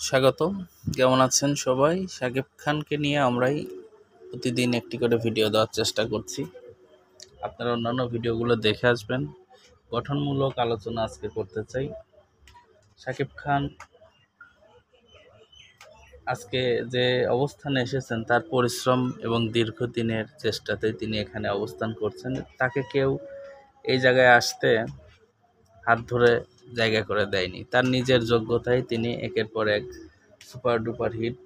স্বাগতম। কেমন আছেন সবাই? শাকিব খানকে নিয়ে আমরাই প্রতিদিন একটি করে ভিডিও দেওয়ার চেষ্টা করছি। আপনারা অন্যান্য ভিডিওগুলো দেখে আসবেন। গঠনমূলক আলোচনা আজকে করতে চাই। শাকিব খান আজকে যে অবস্থানে এসেছেন তার পরিশ্রম এবং দীর্ঘদিনের চেষ্টাতে তিনি এখানে অবস্থান করছেন। তাকে কেউ এই জায়গায় আসতে হাত ধরে জায়গা করে দেয়নি। তার নিজের যোগ্যতায় তিনি একের পর এক সুপার ডুপার হিট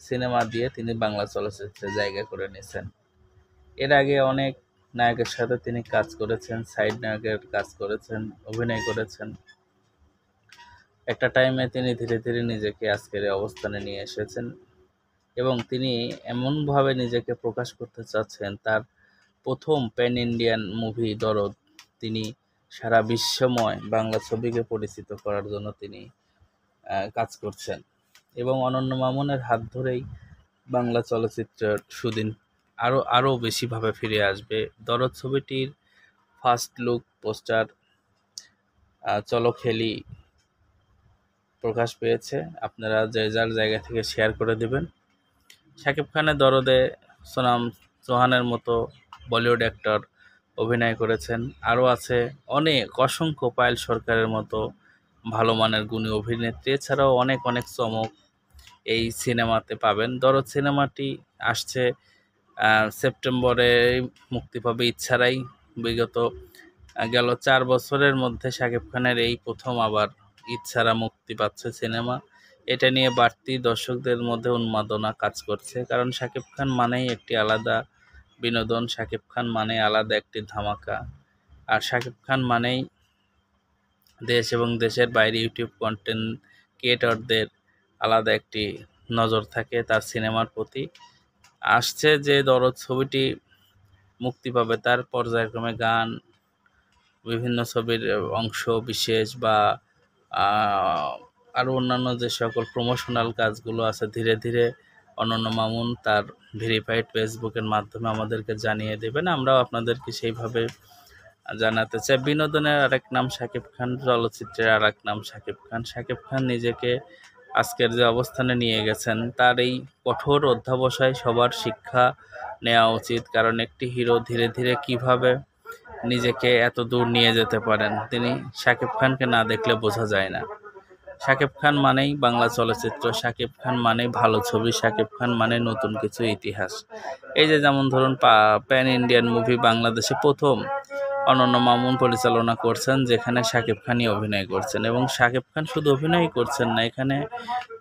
সিনেমা দিয়ে তিনি বাংলা চলচ্চিত্রে জায়গা করে নিয়েছেন। এর আগে অনেক নায়কের সাথে তিনি কাজ করেছেন, সাইড নায়কের কাজ করেছেন, অভিনয় করেছেন। একটা টাইমে তিনি ধীরে ধীরে নিজেকে আজকের এই অবস্থানে নিয়ে এসেছেন এবং তিনি এমনভাবে নিজেকে প্রকাশ করতে চাচ্ছেন, তার প্রথম প্যান ইন্ডিয়ান মুভি দরদ তিনি সারা বিশ্বময় বাংলা ছবিকে পরিচিত করার জন্য তিনি কাজ করছেন এবং অনন্য মামুনের হাত ধরেই বাংলা চলচ্চিত্রের সুদিন আরও বেশিভাবে ফিরে আসবে। দরদ ছবিটির ফার্স্ট লুক পোস্টার চলো খেলি প্রকাশ পেয়েছে। আপনারা যে যার জায়গা থেকে শেয়ার করে দেবেন। শাকিব খানের দরদে সোনাম চৌহানের মতো বলিউড অ্যাক্টর অভিনয় করেছেন। আরও আছে অসংখ্য পায়েল সরকারের মতো ভালো মানের গুণী অভিনেত্রী। এছাড়াও অনেক চমক এই সিনেমাতে পাবেন। দরদ সিনেমাটি আসছে সেপ্টেম্বরে মুক্তি পাবে ইচ্ছারাই। বিগত গেল 4 বছরের মধ্যে শাকিব খানের এই প্রথম আবার ইচ্ছারা মুক্তি পাচ্ছে সিনেমা। এটা নিয়ে বাড়তি দর্শকদের মধ্যে উন্মাদনা কাজ করছে, কারণ শাকিব খান মানেই একটি আলাদা বিনোদন, শাকিব খান মানেই আলাদা একটি ধামাকা, আর শাকিব খান মানেই দেশ এবং দেশের বাইরে ইউটিউব কন্টেন্ট ক্রিয়েটরদের আলাদা একটি নজর থাকে তার সিনেমার প্রতি। আসছে যে দরদ ছবিটি মুক্তি পাবে তার পর্যায়ক্রমে গান, বিভিন্ন ছবির অংশ বিশেষ বা আরও অন্যান্য যে সকল প্রমোশনাল কাজগুলো আছে ধীরে ধীরে অনন্য মামুন তার ভেরিফাইড ফেসবুকের মাধ্যমে আমাদেরকে জানিয়ে দেবেন। আমরাও আপনাদেরকে সেইভাবে জানাতে চাই। বিনোদনের আরেক নাম শাকিব খান, চলচ্চিত্রের আরেক নাম শাকিব খান। শাকিব খান নিজেকে আজকের যে অবস্থানে নিয়ে গেছেন তার এই কঠোর অধ্যবসায় সবার শিক্ষা নেওয়া উচিত, কারণ একটি হিরো ধীরে ধীরে কিভাবে নিজেকে এত দূর নিয়ে যেতে পারেন তিনি শাকিব খানকে না দেখলে বোঝা যায় না। শাকিব খান মানেই বাংলা চলচ্চিত্র, শাকিব খান মানেই ভালো ছবি, শাকিব খান মানে নতুন কিছু ইতিহাস। এই যে যেমন ধরুন প্যান ইন্ডিয়ান মুভি বাংলাদেশে প্রথম অনন্য মামুন পরিচালনা করছেন, যেখানে শাকিব খানই অভিনয় করছেন এবং শাকিব খান শুধু অভিনয় করছেন না, এখানে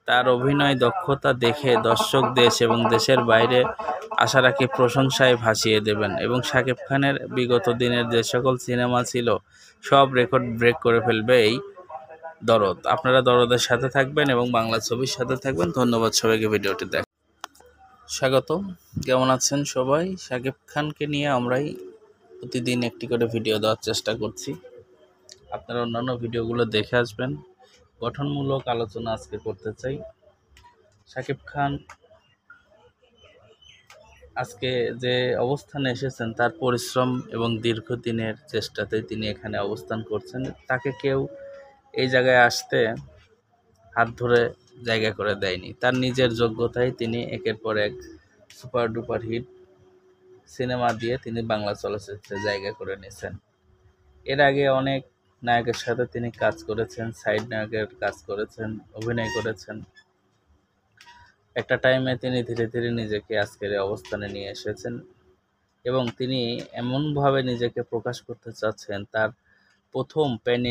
তার অভিনয় দক্ষতা দেখে দর্শক দেশ এবং দেশের বাইরে আশা রাখি প্রশংসায় ভাসিয়ে দেবেন এবং শাকিব খানের বিগত দিনের যে সকল সিনেমা ছিল সব রেকর্ড ব্রেক করে ফেলবে এই দরদ। আপনারা দরদের সাথে থাকবেন এবং বাংলা ছবির সাথে থাকবেন। ধন্যবাদ সবাইকে ভিডিওটি দেখ। স্বাগতম। কেমন আছেন সবাই? শাকিব খানকে নিয়ে আমরাই প্রতিদিন একটি করে ভিডিও দেওয়ার চেষ্টা করছি। আপনারা অন্যান্য ভিডিওগুলো দেখে আসবেন। গঠনমূলক আলোচনা আজকে করতে চাই। শাকিব খান আজকে যে অবস্থানে এসেছেন তার পরিশ্রম এবং দীর্ঘদিনের চেষ্টাতে তিনি এখানে অবস্থান করছেন। তাকে কেউ এই জায়গায় আসতে হাত ধরে জায়গা করে দেয়নি। তার নিজের যোগ্যতায় তিনি একের পর এক সুপার ডুপার হিট সিনেমা দিয়ে তিনি বাংলা চলচ্চিত্রে জায়গা করে নিয়েছেন। এর আগে অনেক নায়কের সাথে তিনি কাজ করেছেন, সাইড নায়কের কাজ করেছেন, অভিনয় করেছেন। একটা টাইমে তিনি ধীরে ধীরে নিজেকে আজকের এই অবস্থানে নিয়ে এসেছেন এবং তিনি এমনভাবে নিজেকে প্রকাশ করতে চাচ্ছেন, তার প্রথম প্যান